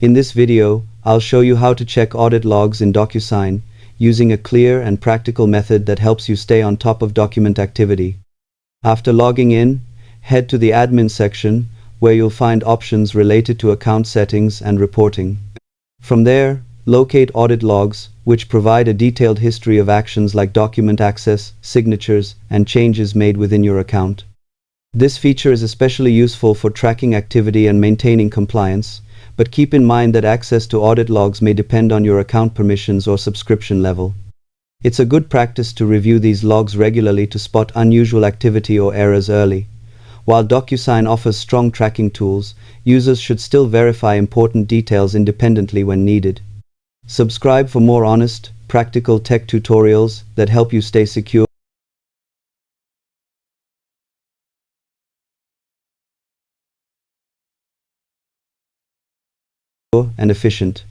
In this video, I'll show you how to check audit logs in Docusign using a clear and practical method that helps you stay on top of document activity. After logging in, head to the admin section where you'll find options related to account settings and reporting. From there, locate audit logs, which provide a detailed history of actions like document access, signatures, and changes made within your account. This feature is especially useful for tracking activity and maintaining compliance, but keep in mind that access to audit logs may depend on your account permissions or subscription level. It's a good practice to review these logs regularly to spot unusual activity or errors early. While Docusign offers strong tracking tools, users should still verify important details independently when needed. Subscribe for more honest, practical tech tutorials that help you stay secure and efficient.